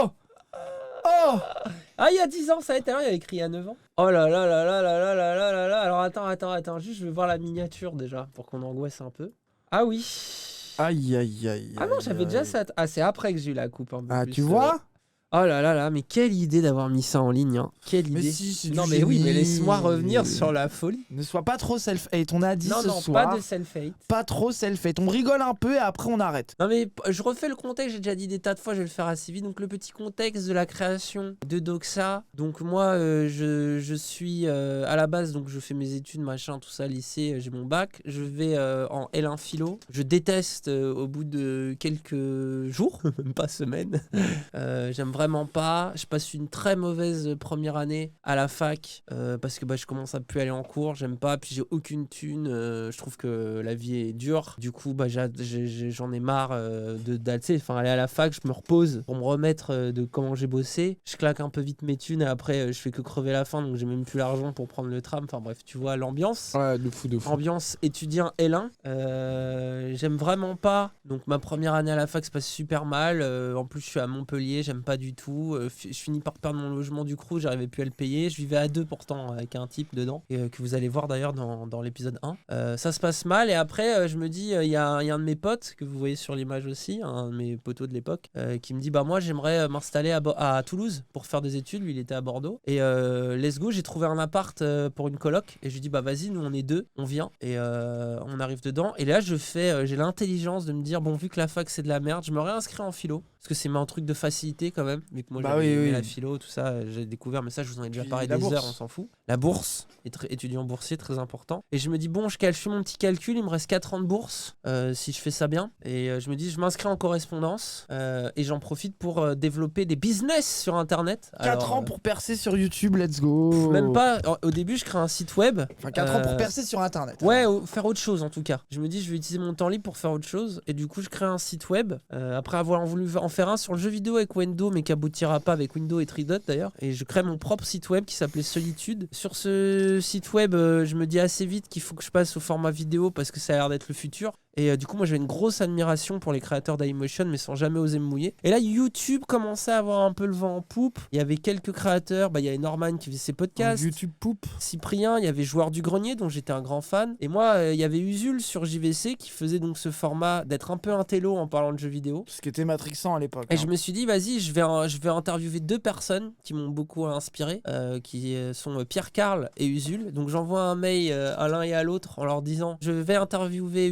Oh. Oh. Ah, il y a 10 ans, ça a été à l'heure, il y avait écrit il y a 9 ans. Oh là là là là là là là là là là. Alors attends, juste je vais voir la miniature déjà, pour qu'on angoisse un peu. Ah oui. Aïe, aïe, aïe. Ah non, j'avais déjà ça. Ah, c'est après que j'ai eu la coupe un peu Ah, plus. tu vois? Oh là là là, mais quelle idée d'avoir mis ça en ligne, hein. Quelle idée. Mais si, c'est non du mais oui, génie. mais laisse-moi revenir sur la folie. Ne sois pas trop self-hate. On a dit Non, ce non, soir. pas de self-hate. Pas trop self-hate. On rigole un peu et après on arrête. Non mais je refais le contexte, j'ai déjà dit des tas de fois, je vais le faire assez vite. Donc le petit contexte de la création de Doxa. Donc moi je suis à la base, donc je fais mes études, machin, tout ça, lycée, j'ai mon bac. Je vais en L1 philo. Je déteste au bout de quelques jours, même pas semaines. J'aime vraiment pas. Je passe une très mauvaise première année à la fac parce que je commence à plus aller en cours, j'aime pas, puis j'ai aucune thune. Je trouve que la vie est dure. Du coup, j'en ai marre aller à la fac, je me repose pour me remettre de comment j'ai bossé. Je claque un peu vite mes thunes et après, je fais que crever la faim, donc j'ai même plus l'argent pour prendre le tram. Enfin bref, tu vois l'ambiance. Ouais, de fou. Ambiance étudiant L1. J'aime vraiment pas. Donc ma première année à la fac se passe super mal. En plus, je suis à Montpellier, j'aime pas du tout. Je finis par perdre mon logement du crew, j'arrivais plus à le payer. Je vivais à 2 pourtant avec un type dedans, et que vous allez voir d'ailleurs dans l'épisode 1. Ça se passe mal et après, je me dis, il y a un de mes potes que vous voyez sur l'image aussi, un de mes potos de l'époque, qui me dit moi j'aimerais m'installer à Toulouse pour faire des études. Lui il était à Bordeaux et let's go, j'ai trouvé un appart pour une coloc et je lui dis vas-y, nous on est 2, on vient et on arrive dedans. Et là j'ai l'intelligence de me dire vu que la fac c'est de la merde, je me réinscris en philo parce que c'est un truc de facilité quand même, vu que moi j'avais aimé la philo, tout ça, j'ai découvert, mais ça je vous en ai déjà parlé des heures, on s'en fout. La bourse, étudiant boursier, très important. Et je me dis je fais mon petit calcul, il me reste 4 ans de bourse si je fais ça bien. Et je me dis je m'inscris en correspondance et j'en profite pour développer des business sur internet. 4 ans pour percer sur YouTube, let's go. Même pas, au début je crée un site web. Enfin 4 ans pour percer sur internet. Ouais, faire autre chose en tout cas. Je me dis je vais utiliser mon temps libre pour faire autre chose. Et du coup je crée un site web après avoir voulu en faire un sur le jeu vidéo avec Wendo, mais qui aboutira pas avec Windows et Tridot d'ailleurs. Et je crée mon propre site web qui s'appelait Solitude. Sur ce site web, je me dis assez vite qu'il faut que je passe au format vidéo parce que ça a l'air d'être le futur. Et du coup, moi j'avais une grosse admiration pour les créateurs dailymotion, mais sans jamais oser me mouiller. Et là, YouTube commençait à avoir un peu le vent en poupe. Il y avait quelques créateurs, il y avait Norman qui faisait ses podcasts. YouTube poupe. Cyprien, il y avait Joueur du Grenier, dont j'étais un grand fan. Et moi, il y avait Usul sur JVC qui faisait donc ce format d'être un peu intello en parlant de jeux vidéo. Ce qui était matrixant à l'époque. Et je me suis dit, vas-y, je vais interviewer 2 personnes qui m'ont beaucoup inspiré, qui sont Pierre Carl et Usul. Donc j'envoie un mail à l'un et à l'autre en leur disant, j'ai interviewé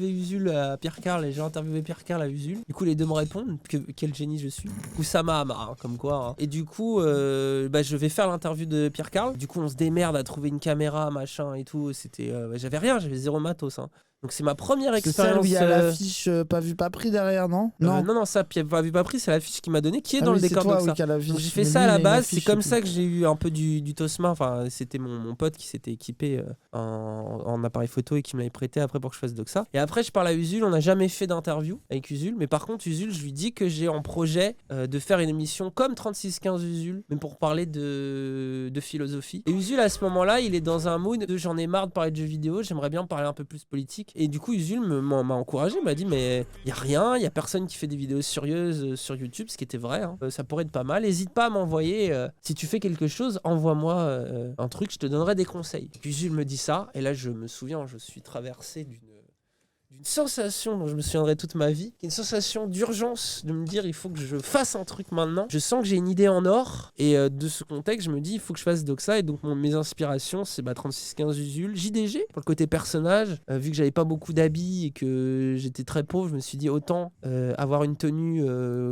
Usul à Pierre Carl et j'ai interviewé Pierre Carl à Usul. Du coup, les 2 me répondent, quel génie je suis. Oussama Hamar, comme quoi. Et du coup, je vais faire l'interview de Pierre Carl. Du coup, on se démerde à trouver une caméra, machin et tout. C'était, j'avais rien, j'avais 0 matos. Donc c'est ma première expérience. C'est celle où il y a l'affiche pas vu pas pris derrière, non? Non, ça pas vu pas pris, c'est l'affiche qui m'a donné, qui est dans le décor de ça. Donc j'ai fait ça à la base, c'est comme ça que j'ai eu un peu du Tosma. Enfin, c'était mon pote qui s'était équipé en appareil photo et qui me l'avait prêté après pour que je fasse Doxa. Et après je parle à Usul, on n'a jamais fait d'interview avec Usul, mais par contre Usul, je lui dis que j'ai en projet de faire une émission comme 3615 Usul, mais pour parler de philosophie. Et Usul à ce moment-là, il est dans un mood de j'en ai marre de parler de jeux vidéo, j'aimerais bien parler un peu plus politique. Et du coup Usul m'a encouragé, m'a dit mais il y a rien, il y a personne qui fait des vidéos sérieuses sur YouTube, ce qui était vrai, ça pourrait être pas mal, n'hésite pas à m'envoyer, si tu fais quelque chose, envoie-moi un truc, je te donnerai des conseils. Et puis Usul me dit ça, et là je me souviens, je suis traversé d'une sensation dont je me souviendrai toute ma vie, une sensation d'urgence, de me dire il faut que je fasse un truc maintenant. Je sens que j'ai une idée en or, et de ce contexte je me dis il faut que je fasse Doxa. Et donc mes inspirations c'est 3615 Usul, JDG pour le côté personnage, vu que j'avais pas beaucoup d'habits et que j'étais très pauvre, je me suis dit autant avoir une tenue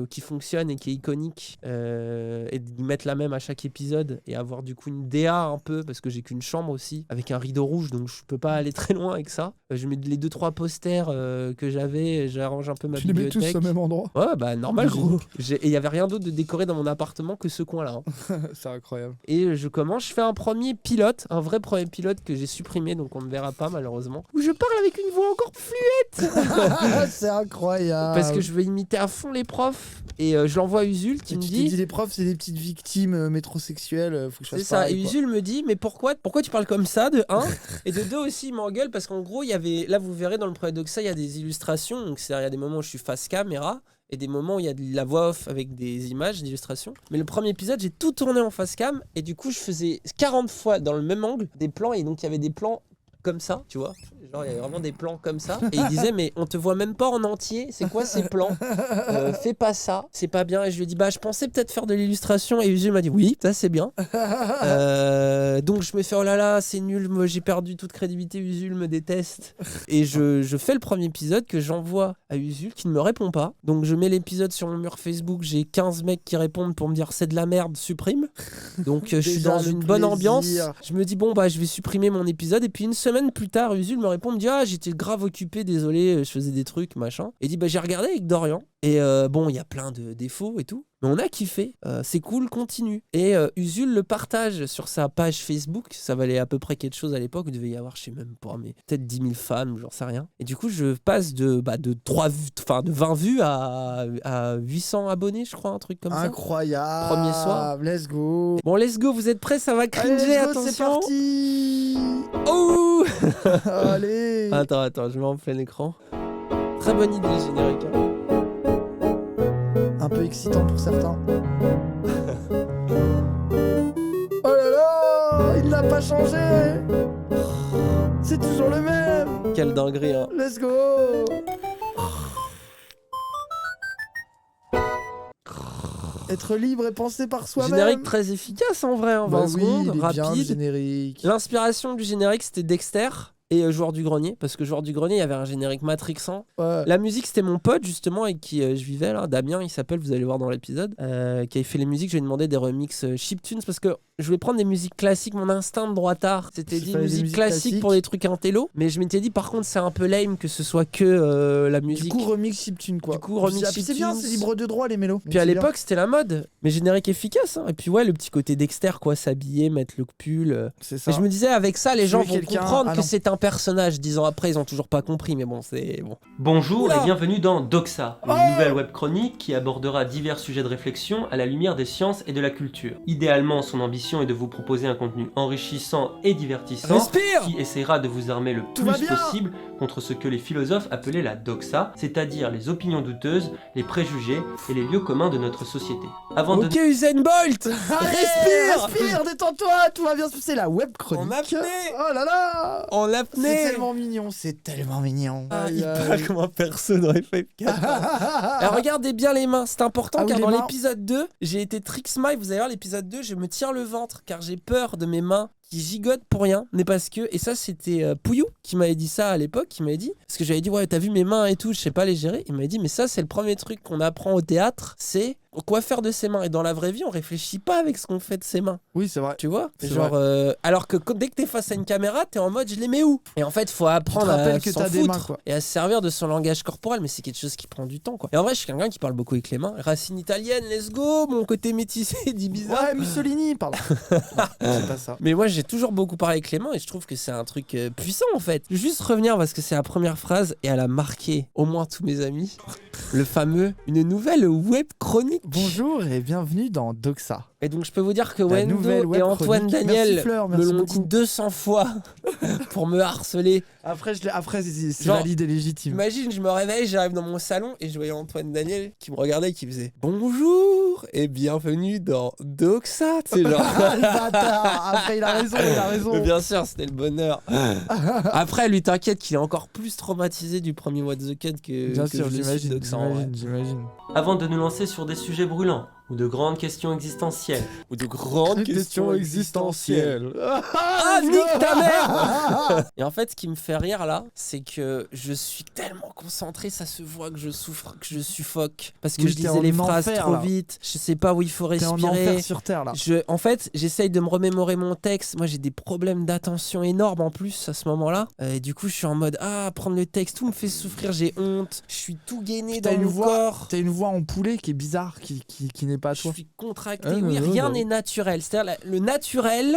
qui fonctionne et qui est iconique, et d'y mettre la même à chaque épisode, et avoir du coup une DA un peu, parce que j'ai qu'une chambre aussi avec un rideau rouge, donc je peux pas aller très loin avec ça. Je mets les 2-3 posters que j'avais, j'arrange un peu ma bibliothèque. Tu les mets tous au même endroit? Ouais, normal, gros. Et il y avait rien d'autre de décoré dans mon appartement que ce coin-là. C'est incroyable. Et je fais un premier pilote, un vrai premier pilote que j'ai supprimé, donc on ne verra pas malheureusement, où je parle avec une voix encore fluette. C'est incroyable. Parce que je veux imiter à fond les profs, et je l'envoie à Usul qui me dit... Tu dis les profs c'est des petites victimes métrosexuelles, faut que je fasse pareil. C'est ça, et Usul me dit mais pourquoi tu parles comme ça, de 1, et de 2 aussi il m'engueule parce qu'en gros il y avait, là vous verrez dans le projet Doxa, il y a des illustrations, donc c'est-à-dire il y a des moments où je suis face caméra et des moments où il y a de la voix off avec des images, des illustrations. Mais le premier épisode, j'ai tout tourné en face cam et du coup, je faisais 40 fois dans le même angle des plans et donc il y avait des plans comme ça, tu vois. Genre, il y avait vraiment des plans comme ça. Et il disait, mais on te voit même pas en entier. C'est quoi ces plans ? Fais pas ça. C'est pas bien. Et je lui ai dit, bah, je pensais peut-être faire de l'illustration. Et Usul m'a dit, oui, ça c'est bien. Donc, je me fais, oh là là, c'est nul. Moi, j'ai perdu toute crédibilité. Usul me déteste. Et je fais le premier épisode que j'envoie à Usul qui ne me répond pas. Donc, je mets l'épisode sur mon mur Facebook. J'ai 15 mecs qui répondent pour me dire, c'est de la merde, supprime. Donc, je suis dans une bonne ambiance. Je me dis, bon, bah, je vais supprimer mon épisode. Et puis, une semaine plus tard, Usul me répond, me dit, ah, j'étais grave occupé, désolé, je faisais des trucs, machin. Et dit, bah, j'ai regardé avec Dorian. Et bon, il y a plein de défauts et tout. Mais on a kiffé. C'est cool, continue. Et Usul le partage sur sa page Facebook. Ça valait à peu près quelque chose à l'époque. Il devait y avoir, je sais même pas, mais peut-être 10 000 fans, j'en sais rien. Et du coup, je passe de 20 vues à 800 abonnés, je crois, un truc comme ça. Incroyable. Premier soir. Let's go. Bon, let's go, vous êtes prêts? Ça va cringer, allez, attention. C'est parti. Oh. Allez. Attends, je mets en plein écran. Très bonne idée, le générique. Un peu excitant pour certains. Oh là là, il n'a pas changé. C'est toujours le même. Quelle dinguerie, hein. Let's go. Être libre et penser par soi-même. Générique très efficace en vrai, en 20 secondes, il est rapide. bien, le générique. L'inspiration du générique, c'était Dexter et Joueur du Grenier, parce que Joueur du Grenier, il y avait un générique matrixant. Ouais. La musique, c'était mon pote justement avec qui je vivais là, Damien, il s'appelle, vous allez voir dans l'épisode, qui avait fait les musiques. Je lui ai demandé des remixes chiptunes parce que je voulais prendre des musiques classiques. Mon instinct de droitard, c'était des musiques classiques pour des trucs intello, mais je m'étais dit par contre c'est un peu lame que ce soit que la musique. Du coup remix chiptune quoi. Du coup remix chiptune. C'est bien, c'est libre de droit les mélos. Puis à l'époque c'était la mode, mais générique efficace. Hein. Et puis ouais, le petit côté Dexter quoi, s'habiller, mettre le pull. C'est ça. Et je me disais avec ça les gens vont comprendre que c'est un personnage. 10 ans après ils ont toujours pas compris, mais bon c'est bon. Bonjour et bienvenue dans Doxa, une nouvelle web chronique qui abordera divers sujets de réflexion à la lumière des sciences et de la culture. Idéalement, son ambition est de vous proposer un contenu enrichissant et divertissant qui essaiera de vous armer le plus possible contre ce que les philosophes appelaient la doxa, c'est-à-dire les opinions douteuses, les préjugés et les lieux communs de notre société. Ok Usain Bolt. Respire, détends-toi, tout va bien se passer. La web chronique. En apnée. Oh là là. En apnée. C'est tellement mignon, c'est tellement mignon. Il parle comme un perso dans FF4. Alors regardez bien les mains, c'est important car dans l'épisode 2, j'ai été Trixmile, vous allez voir l'épisode 2, je me tire le ventre car j'ai peur de mes mains qui gigotent pour rien, mais parce que, et ça c'était Pouillou qui m'avait dit ça à l'époque, qui m'avait dit, parce que j'avais dit ouais t'as vu mes mains et tout, je sais pas les gérer, il m'avait dit mais ça c'est le premier truc qu'on apprend au théâtre, c'est quoi faire de ses mains, et dans la vraie vie on réfléchit pas avec ce qu'on fait de ses mains. Oui c'est vrai. Tu vois, genre alors que dès que t'es face à une caméra t'es en mode je les mets où, et en fait faut apprendre à s'en foutre et à se servir de son langage corporel, mais c'est quelque chose qui prend du temps quoi. Et en vrai je suis quelqu'un qui parle beaucoup avec les mains, racine italienne, let's go, mon côté métissé d'Ibiza. Ouais Mussolini pardon. C'est pas ça. Mais moi j'ai toujours beaucoup parlé avec les mains et je trouve que c'est un truc puissant en fait. Je vais juste revenir parce que c'est la première phrase et elle a marqué au moins tous mes amis. Le fameux une nouvelle web chronique. Bonjour et bienvenue dans Doxa. Et donc je peux vous dire que Wendo et Antoine Daniel me l'ont dit 200 fois pour me harceler. Après c'est valide et légitime. Imagine, je me réveille, j'arrive dans mon salon et je voyais Antoine Daniel qui me regardait et qui faisait bonjour et bienvenue dans Doxa. Tu sais genre. Le bâtard. Après il a raison. Mais bien sûr, c'était le bonheur. Après lui t'inquiète qu'il est encore plus traumatisé du premier What the Cut que bien que sûr, j'imagine. J'imagine. Avant de nous lancer sur des sujets brûlants ou de grandes questions existentielles. Ou de grandes questions existentielles. Ah, nique ta mère. Et en fait, ce qui me fait rire là, c'est que je suis tellement concentré, ça se voit que je souffre, que je suffoque. Parce que je disais les phrases trop vite, je sais pas où il faut respirer. T'es en enfer sur Terre là. En fait, j'essaye de me remémorer mon texte. Moi, j'ai des problèmes d'attention énormes en plus à ce moment-là. Et du coup, je suis en mode, prendre le texte, tout me fait souffrir, j'ai honte. Je suis tout gainé dans mon corps. T'as une voix en poulet qui est bizarre, qui n'est n'est pas toi. Je suis contracté, rien n'est naturel. C'est-à-dire le naturel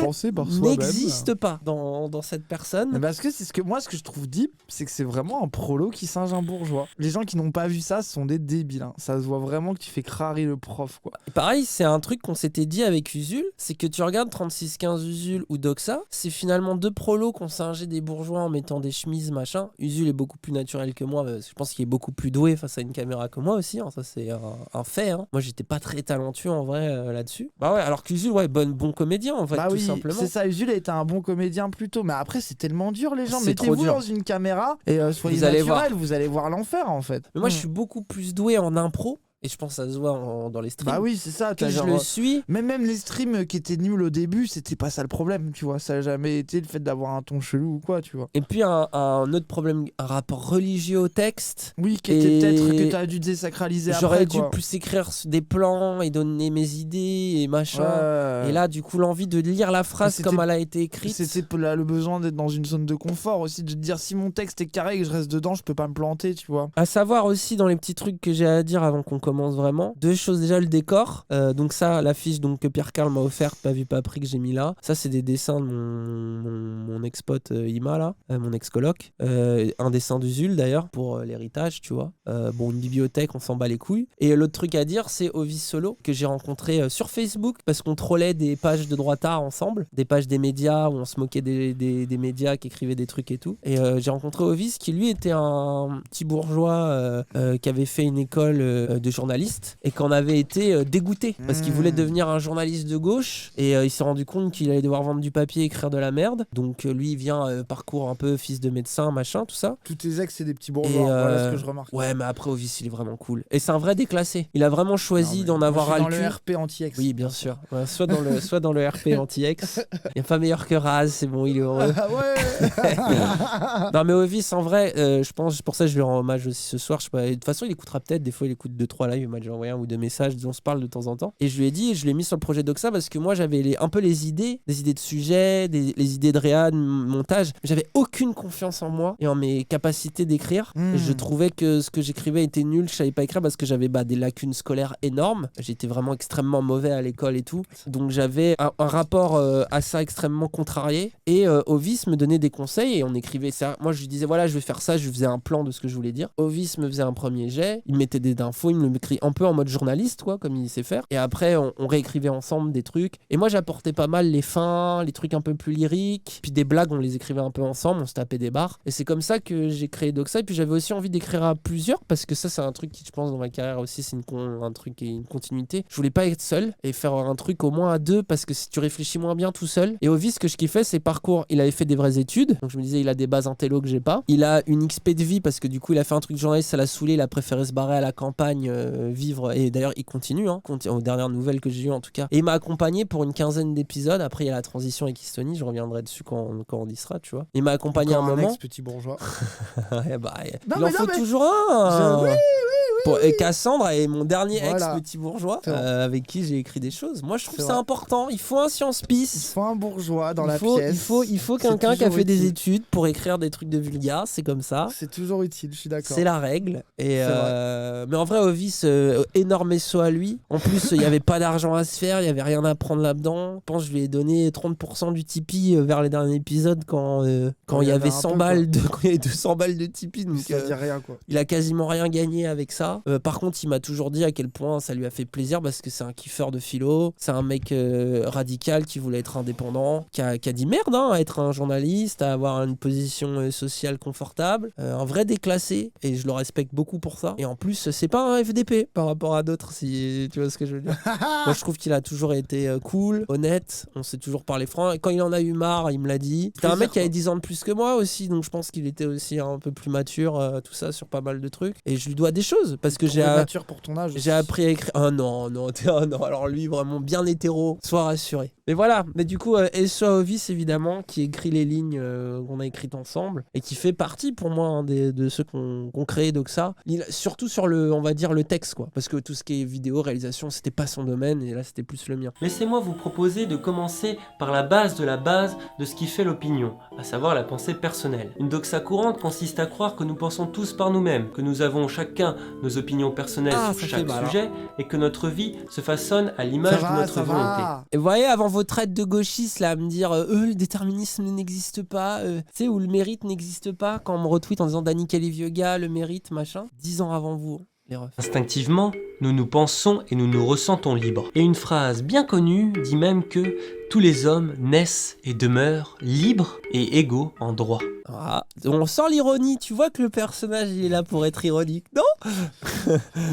n'existe pas dans cette personne. Parce que c'est ce que je trouve deep, c'est que c'est vraiment un prolo qui singe un bourgeois. Les gens qui n'ont pas vu ça sont des débiles. Hein. Ça se voit vraiment que tu fais crari le prof, quoi. Et pareil, c'est un truc qu'on s'était dit avec Usul, c'est que tu regardes 3615 Usul ou Doxa, c'est finalement 2 prolos qui ont singé des bourgeois en mettant des chemises, machin. Usul est beaucoup plus naturel que moi, je pense qu'il est beaucoup plus doué face à une caméra que moi aussi, hein. Ça c'est un fait. Hein. Moi j'étais pas très talentueux en vrai là-dessus. Bah ouais, alors qu'Usul, bon comédien en fait, tout simplement. C'est ça, Usul a été un bon comédien plus tôt, mais après c'est tellement dur les gens. Mettez-vous dans une caméra et soyez naturel, vous allez voir l'enfer en fait. Mais moi je suis beaucoup plus doué en impro. Et je pense que ça se voit dans les streams. Bah oui, c'est ça. Que je le suis. Même les streams qui étaient nuls au début, c'était pas ça le problème, tu vois. Ça n'a jamais été le fait d'avoir un ton chelou ou quoi, tu vois. Et puis un autre problème, un rapport religieux au texte. Oui, qui était peut-être que t'as dû désacraliser après. J'aurais dû plus écrire des plans et donner mes idées et machin. Et là, du coup, l'envie de lire la phrase comme elle a été écrite. C'était le besoin d'être dans une zone de confort aussi, de te dire si mon texte est carré et que je reste dedans, je peux pas me planter, tu vois. À savoir aussi, dans les petits trucs que j'ai à dire avant qu'on commence vraiment, 2 choses. Déjà, le décor. Donc ça, l'affiche que Pierre Carl m'a offerte, pas vu pas pris, que j'ai mis là. Ça, c'est des dessins de mon ex-pote Ima, là, mon ex-coloc. Un dessin d'Usul, d'ailleurs, pour l'héritage, tu vois. Une bibliothèque, on s'en bat les couilles. Et l'autre truc à dire, c'est Ovis Solo, que j'ai rencontré sur Facebook, parce qu'on trollait des pages de droitard ensemble, des pages des médias, où on se moquait des médias qui écrivaient des trucs et tout. Et j'ai rencontré Ovis, qui lui était un petit bourgeois qui avait fait une école de journaliste et qu'on avait été dégoûté parce qu'il voulait devenir un journaliste de gauche et il s'est rendu compte qu'il allait devoir vendre du papier et écrire de la merde. Donc lui il vient parcours un peu fils de médecin, machin, tout ça. Tous tes ex c'est des petits bourgeois, voilà ce que je remarque. Ouais, mais après Ovis il est vraiment cool. Et c'est un vrai déclassé. Il a vraiment choisi d'en avoir ras le cul. Dans le RP anti-ex. Oui, bien sûr. Ouais, soit dans le RP anti-ex. Il n'y a pas meilleur que Raz, c'est bon, il est heureux. Non mais Ovis en vrai, je pense, pour ça je lui rends hommage aussi ce soir. Je sais pas, de toute façon il écoutera peut-être, des fois il écoute 2-3 lives, il m'a déjà envoyé 1 ou 2 messages, on se parle de temps en temps. Et je lui ai dit, je l'ai mis sur le projet Doxa parce que moi j'avais un peu les idées, des idées de sujet, les idées de réad, montage. J'avais aucune confiance en moi et en mes capacités d'écrire. Et je trouvais que ce que j'écrivais était nul, je savais pas écrire parce que j'avais des lacunes scolaires énormes. J'étais vraiment extrêmement mauvais à l'école et tout. Donc j'avais un rapport à ça extrêmement contrarié. Et Ovis me donnait des conseils et on écrivait ça. Moi je lui disais voilà, je vais faire ça, je lui faisais un plan de ce que je voulais dire. Ovis me faisait un premier jet, il mettait des infos, il me l'écrit un peu en mode journaliste, quoi, comme il sait faire. Et après, on réécrivait ensemble des trucs. Et moi, j'apportais pas mal les fins, les trucs un peu plus lyriques. Puis des blagues, on les écrivait un peu ensemble, on se tapait des barres. Et c'est comme ça que j'ai créé Doxa. Et puis j'avais aussi envie d'écrire à plusieurs, parce que ça, c'est un truc qui, je pense, dans ma carrière aussi, c'est un truc et une continuité. Je voulais pas être seul et faire un truc au moins à 2, parce que si tu réfléchis moins bien tout seul. Et Ovis, ce que je kiffais, c'est parcours. Il avait fait des vraies études. Donc je me disais, il a des bases intello que j'ai pas. Il a une XP de vie, parce que du coup, il a fait un truc de journaliste, ça l'a saoulé, il a préféré se barrer à la campagne, vivre. Et d'ailleurs, il continue, hein, aux dernières nouvelles que j'ai eues en tout cas. Et il m'a accompagné pour une 15aine d'épisodes. Après, il y a la transition avec Estonie, je reviendrai dessus quand on y sera, tu vois. Il m'a accompagné un moment. Petit bourgeois. Ouais, il en faut toujours un. Et Cassandre est mon dernier ex-petit bourgeois avec qui j'ai écrit des choses. Moi, je trouve ça important. Il faut un science-pisse. Il faut un bourgeois dans la pièce. Il faut quelqu'un qui a fait des études pour écrire des trucs de vulgaire. C'est comme ça. C'est toujours utile, je suis d'accord. C'est la règle. Et mais en vrai, Ovis, énorme saut à lui. En plus, il n'y avait pas d'argent à se faire. Il n'y avait rien à prendre là-dedans. Je pense que je lui ai donné 30% du Tipeee vers les derniers épisodes quand il y avait 100 balles quand il y avait 200 balles de Tipeee. Donc, ça dit rien, quoi. Il a quasiment rien gagné avec ça. Par contre, il m'a toujours dit à quel point ça lui a fait plaisir parce que c'est un kiffeur de philo. C'est un mec radical qui voulait être indépendant, qui a dit merde à être un journaliste, à avoir une position sociale confortable. Un vrai déclassé et je le respecte beaucoup pour ça. Et en plus, c'est pas un FDP par rapport à d'autres, si tu vois ce que je veux dire. Moi, je trouve qu'il a toujours été cool, honnête. On s'est toujours parlé franc. Et quand il en a eu marre, il me l'a dit. C'était un mec qui avait 10 ans de plus que moi aussi, donc je pense qu'il était aussi un peu plus mature, tout ça, sur pas mal de trucs. Et je lui dois des choses parce que j'ai mature pour ton âge. J'ai appris à écrire. Oh non, alors lui, vraiment bien hétéro, sois rassuré. Mais voilà, mais du coup, Essoa Ovis, évidemment, qui écrit les lignes qu'on a écrites ensemble et qui fait partie pour moi de ceux qu'on créé Doxa. Surtout sur on va dire le texte, quoi. Parce que tout ce qui est vidéo, réalisation, c'était pas son domaine et là, c'était plus le mien. Laissez-moi vous proposer de commencer par la base de ce qui fait l'opinion, à savoir la pensée personnelle. Une Doxa courante consiste à croire que nous pensons tous par nous-mêmes, que nous avons chacun nos nos opinions personnelles sur chaque sujet et que notre vie se façonne à l'image de notre volonté. Et vous voyez, avant vos traites de gauchistes, là, à me dire le déterminisme n'existe pas, tu sais, ou le mérite n'existe pas, quand on me retweet en disant Dani Kelly-Vieux-Gars, le mérite, machin, 10 ans avant vous. Instinctivement, nous nous pensons et nous nous ressentons libres. Et une phrase bien connue dit même que tous les hommes naissent et demeurent libres et égaux en droit. Ah, on sent l'ironie, tu vois que le personnage il est là pour être ironique, non?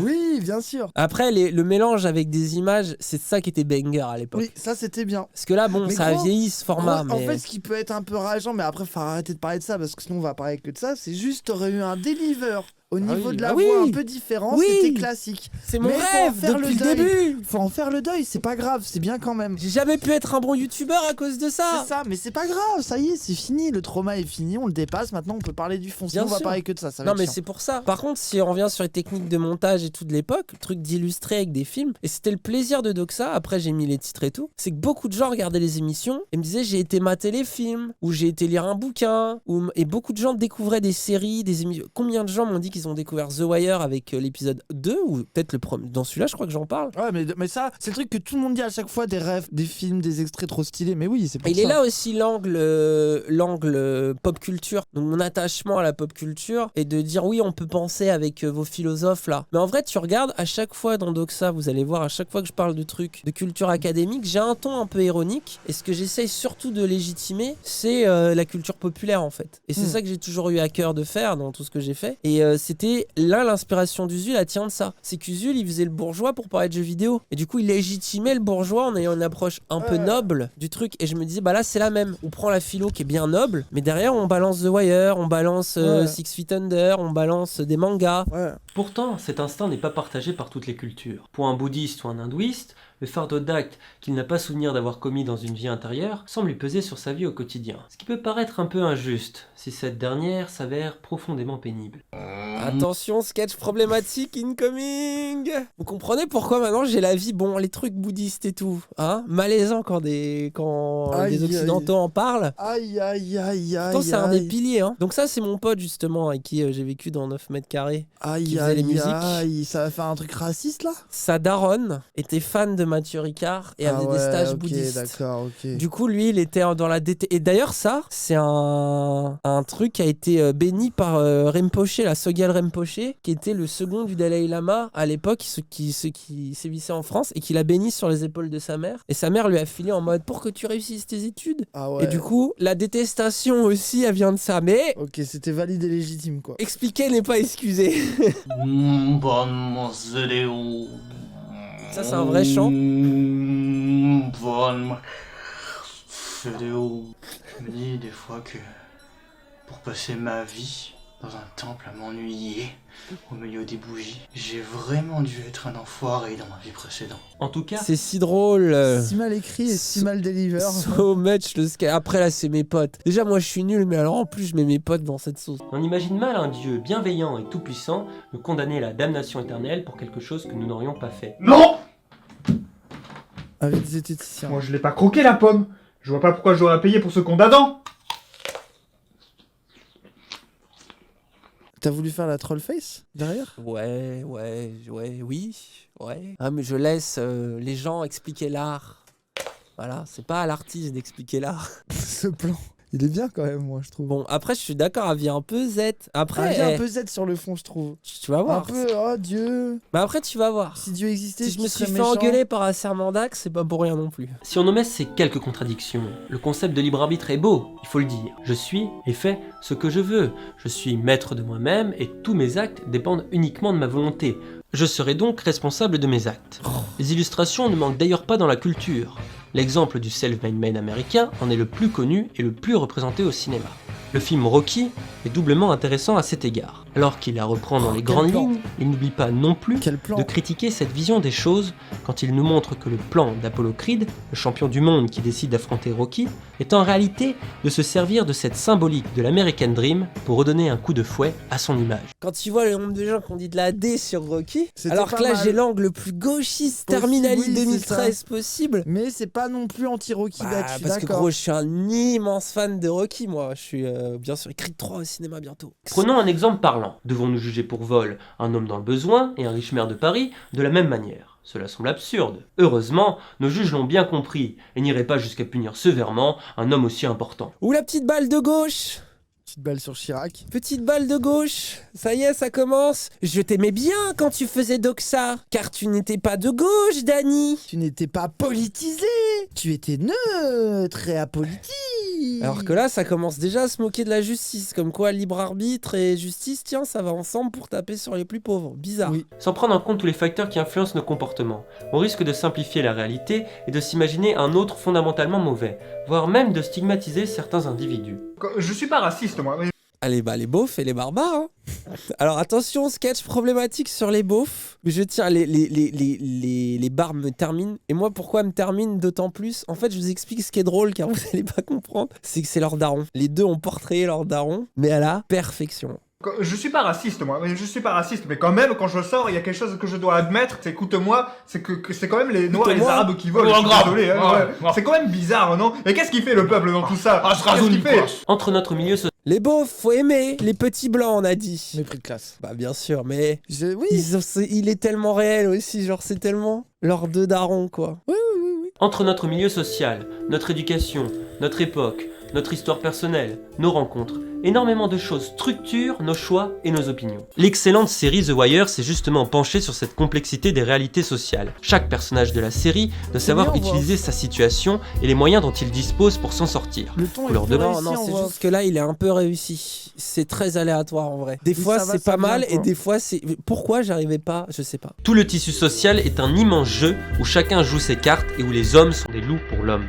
Oui, bien sûr. Après, le mélange avec des images, c'est ça qui était banger à l'époque. Oui, ça c'était bien. Parce que là, bon, mais ça a vieilli ce format. En fait, ce qui peut être un peu rageant, mais après, faut arrêter de parler de ça parce que sinon on va parler que de ça, c'est juste t'aurais eu un deliver. Au niveau de la voix un peu différent, c'était classique. C'est mon rêve depuis le début. Faut en faire le deuil, c'est pas grave, c'est bien quand même. J'ai jamais pu être un bon youtubeur à cause de ça. C'est ça, mais c'est pas grave, ça y est, c'est fini, le trauma est fini, on le dépasse, maintenant on peut parler du fond, sinon on va parler que de ça. Non mais c'est pour ça. Par contre, si on revient sur les techniques de montage et tout de l'époque, le truc d'illustrer avec des films, et c'était le plaisir de Doxa, après j'ai mis les titres et tout, c'est que beaucoup de gens regardaient les émissions et me disaient j'ai été mater les films, ou j'ai été lire un bouquin, et beaucoup de gens découvraient des séries, des émissions. Combien de gens m'ont dit qu'ils ont découvert The Wire avec l'épisode 2 ou peut-être le premier. Dans celui-là, je crois que j'en parle. Ouais, mais ça, c'est le truc que tout le monde dit à chaque fois, des rêves, des films, des extraits trop stylés. Mais oui, c'est pour ça. Il est là aussi l'angle pop culture. Donc mon attachement à la pop culture et de dire oui, on peut penser avec vos philosophes là. Mais en vrai, tu regardes à chaque fois dans Doxa, vous allez voir à chaque fois que je parle de trucs de culture académique, j'ai un ton un peu ironique. Et ce que j'essaye surtout de légitimer, c'est la culture populaire en fait. Et c'est ça que j'ai toujours eu à cœur de faire dans tout ce que j'ai fait. Et c'était l'inspiration d'Usul, elle tient de ça. C'est qu'Usul, il faisait le bourgeois pour parler de jeux vidéo. Et du coup, il légitimait le bourgeois en ayant une approche un peu noble du truc. Et je me disais, bah là, c'est la même. On prend la philo qui est bien noble, mais derrière, on balance The Wire, on balance Six Feet Under, on balance des mangas. Pourtant, cet instinct n'est pas partagé par toutes les cultures. Pour un bouddhiste ou un hindouiste, le fardeau d'actes qu'il n'a pas souvenir d'avoir commis dans une vie intérieure semble lui peser sur sa vie au quotidien. Ce qui peut paraître un peu injuste, si cette dernière s'avère profondément pénible. Attention, sketch problématique incoming. Vous comprenez pourquoi maintenant j'ai la vie, bon, les trucs bouddhistes et tout, hein, malaisant quand des occidentaux en parlent. Aïe. Pourtant, c'est un des piliers, hein. Donc ça, c'est mon pote justement avec qui j'ai vécu dans 9 mètres carrés. Qui faisait les musiques. Ça va faire un truc raciste là? Sa daronne était fan de Mathieu Ricard et avait des stages bouddhistes. D'accord, ok. Du coup, lui, il était dans la DT. Et d'ailleurs, ça, c'est un truc qui a été béni par Rinpoché, la Sogyal Rinpoché, qui était le second du Dalai Lama à l'époque, qui sévissait en France et qui l'a béni sur les épaules de sa mère. Et sa mère lui a filé en mode pour que tu réussisses tes études. Et du coup, la détestation aussi, elle vient de ça. Mais. Ok, c'était valide et légitime quoi. Expliquer n'est pas excusé. Ça, c'est un vrai chant. Je me dis des fois que pour passer ma vie dans un temple à m'ennuyer au milieu des bougies, j'ai vraiment dû être un enfoiré dans ma vie précédente. En tout cas, c'est si drôle. Si mal écrit et si mal deliver. So much le sketch. Après là, c'est mes potes. Déjà, moi, je suis nul, mais alors en plus, je mets mes potes dans cette sauce. On imagine mal un dieu bienveillant et tout-puissant nous condamner à la damnation éternelle pour quelque chose que nous n'aurions pas fait. Non! Avec des esthéticiens. Moi, je l'ai pas croqué la pomme. Je vois pas pourquoi je dois payer pour ce con d'Adam. T'as voulu faire la troll face derrière? Oui. Ah, mais je laisse les gens expliquer l'art. Voilà, c'est pas à l'artiste d'expliquer l'art. Ce plan. Il est bien quand même, moi, je trouve. Bon, après, je suis d'accord, elle vient un peu Z. Après, un peu Z sur le fond, je trouve. Tu vas voir. Un peu, oh Dieu. Bah après, tu vas voir. Si Dieu existait, si je me suis fait engueuler par un serment d'acte, c'est pas pour rien non plus. Si on omet ces quelques contradictions, le concept de libre arbitre est beau, il faut le dire. Je suis et fais ce que je veux. Je suis maître de moi-même et tous mes actes dépendent uniquement de ma volonté. Je serai donc responsable de mes actes. Les illustrations ne manquent d'ailleurs pas dans la culture. L'exemple du self-made man américain en est le plus connu et le plus représenté au cinéma. Le film Rocky est doublement intéressant à cet égard. Alors qu'il la reprend dans les grandes lignes, il n'oublie pas non plus de critiquer cette vision des choses quand il nous montre que le plan d'Apollo Creed, le champion du monde qui décide d'affronter Rocky, est en réalité de se servir de cette symbolique de l'American Dream pour redonner un coup de fouet à son image. Quand tu vois le nombre de gens qui ont dit de la D sur Rocky, alors que là j'ai l'angle le plus gauchiste Terminali 2013 possible. Mais c'est pas non plus anti-Rocky, je suis parce que gros, je suis un immense fan de Rocky, moi. Je suis bien sûr Creed 3 aussi. cinéma bientôt. Prenons un exemple parlant. Devons-nous juger pour vol un homme dans le besoin et un riche maire de Paris de la même manière ? Cela semble absurde. Heureusement, nos juges l'ont bien compris et n'iraient pas jusqu'à punir sévèrement un homme aussi important. Ou la petite balle de gauche. Petite balle sur Chirac. Petite balle de gauche. Ça y est, ça commence. Je t'aimais bien quand tu faisais Doxa. Car tu n'étais pas de gauche, Dany. Tu n'étais pas politisé. Tu étais neutre et apolitique. Alors que là, ça commence déjà à se moquer de la justice. Comme quoi, libre arbitre et justice, tiens, ça va ensemble pour taper sur les plus pauvres. Bizarre. Oui. Sans prendre en compte tous les facteurs qui influencent nos comportements, on risque de simplifier la réalité et de s'imaginer un autre fondamentalement mauvais, voire même de stigmatiser certains individus. Je suis pas raciste, moi. Mais... Allez, les beaufs et les barbares. Hein. Alors attention, sketch problématique sur les beaufs. Je tiens, les barbes me terminent. Et moi, pourquoi me terminent d'autant plus ? En fait, je vous explique ce qui est drôle, car vous allez pas comprendre. C'est que c'est leur daron. Les deux ont portrayé leur daron, mais à la perfection. Je suis pas raciste, moi. Je suis pas raciste, mais quand même, quand je sors, il y a quelque chose que je dois admettre. C'est, écoute-moi, c'est que c'est quand même les Noirs et les Arabes qui volent. Oh, je suis désolé. Ouais. C'est quand même bizarre, non ? Et qu'est-ce qu'il fait le peuple dans tout ça ? Qu'est-ce qu'il fait ? Entre notre milieu social... Les beaufs, faut aimer. Les petits blancs, on a dit. Mépris de classe. Bah bien sûr, mais Oui. il est tellement réel aussi. Genre, c'est tellement leurs deux darons, quoi. Oui. Entre notre milieu social, notre éducation, notre époque, notre histoire personnelle, nos rencontres, énormément de choses structurent nos choix et nos opinions. L'excellente série The Wire s'est justement penchée sur cette complexité des réalités sociales. Chaque personnage de la série doit savoir utiliser sa situation et les moyens dont il dispose pour s'en sortir. Le ton Leur est plus demande- réussi, Non, on c'est voit. juste que là, il est un peu réussi. C'est très aléatoire en vrai. Des Oui, fois, ça va, c'est ça pas mal vient, et quoi. des fois, c'est. Pourquoi j'arrivais pas ? Je sais pas. Tout le tissu social est un immense jeu où chacun joue ses cartes et où les hommes sont des loups pour l'homme.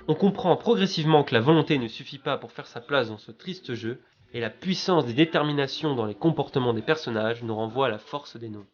On comprend progressivement que la volonté ne suffit pas pour faire sa place dans ce triste jeu, et la puissance des déterminations dans les comportements des personnages nous renvoie à la force des nôtres.